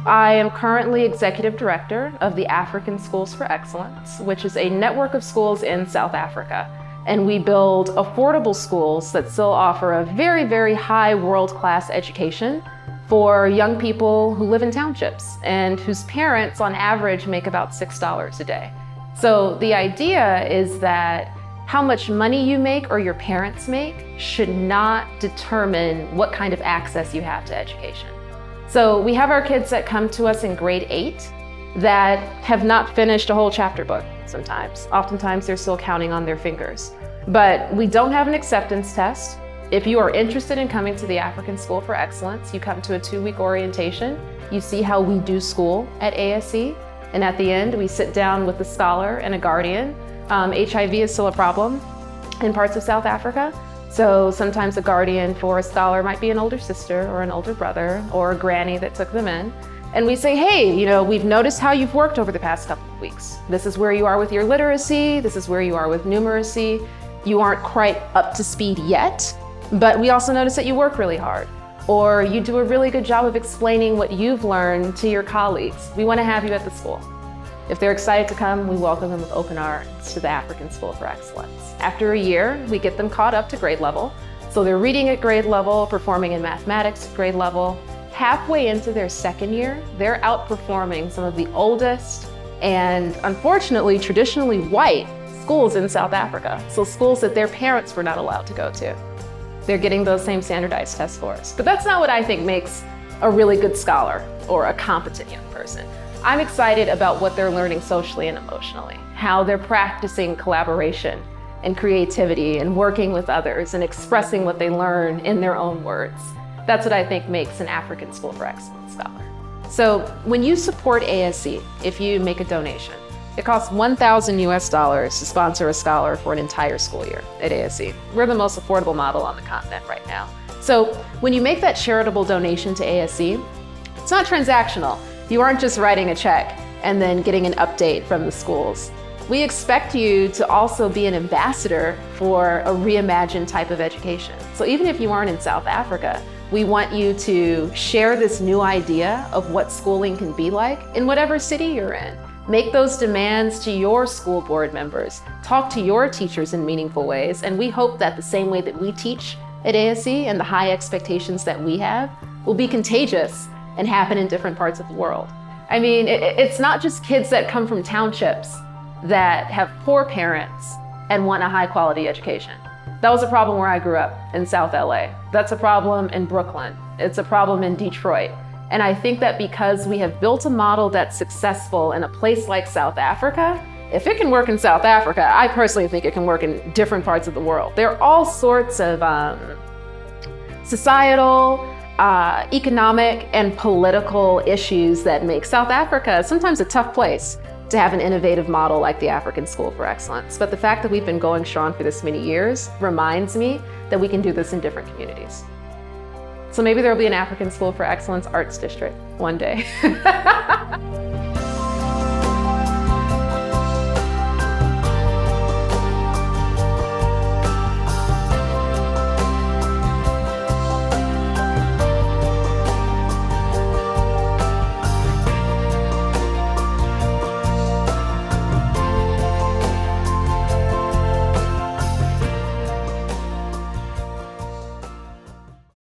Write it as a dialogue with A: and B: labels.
A: I am currently executive director of the African Schools for Excellence, which is a network of schools in South Africa. And we build affordable schools that still offer a very, very high world-class education for young people who live in townships and whose parents on average make about $6 a day. So the idea is that how much money you make or your parents make should not determine what kind of access you have to education. So we have our kids that come to us in grade 8 that have not finished a whole chapter book sometimes. Oftentimes they're still counting on their fingers. But we don't have an acceptance test. If you are interested in coming to the African School for Excellence, you come to a 2-week orientation. You see how we do school at ASE. And at the end, we sit down with a scholar and a guardian. HIV is still a problem in parts of South Africa. So sometimes a guardian for a scholar might be an older sister or an older brother or a granny that took them in. And we say, hey, we've noticed how you've worked over the past couple of weeks. This is where you are with your literacy. This is where you are with numeracy. You aren't quite up to speed yet, but we also notice that you work really hard, or you do a really good job of explaining what you've learned to your colleagues. We want to have you at the school. If they're excited to come, we welcome them with open arms to the African School for Excellence. After a year, we get them caught up to grade level. So they're reading at grade level, performing in mathematics at grade level. Halfway into their second year, they're outperforming some of the oldest and unfortunately traditionally white schools in South Africa. So schools that their parents were not allowed to go to. They're getting those same standardized test scores. But that's not what I think makes a really good scholar or a competent young person. I'm excited about what they're learning socially and emotionally, how they're practicing collaboration and creativity and working with others and expressing what they learn in their own words. That's what I think makes an African School for Excellence scholar. So when you support ASE, if you make a donation, it costs $1,000 US to sponsor a scholar for an entire school year at ASE. We're the most affordable model on the continent right now. So when you make that charitable donation to ASE, it's not transactional. You aren't just writing a check and then getting an update from the schools. We expect you to also be an ambassador for a reimagine type of education. So even if you aren't in South Africa, we want you to share this new idea of what schooling can be like in whatever city you're in. Make those demands to your school board members. Talk to your teachers in meaningful ways. And we hope that the same way that we teach at ASE and the high expectations that we have will be contagious and happen in different parts of the world. I mean, it's not just kids that come from townships that have poor parents and want a high quality education. That was a problem where I grew up in South LA. That's a problem in Brooklyn. It's a problem in Detroit. And I think that because we have built a model that's successful in a place like South Africa, if it can work in South Africa, I personally think it can work in different parts of the world. There are all sorts of societal, economic, and political issues that make South Africa sometimes a tough place to have an innovative model like the African School for Excellence. But the fact that we've been going strong for this many years reminds me that we can do this in different communities. So maybe there'll be an African School for Excellence Arts District one day.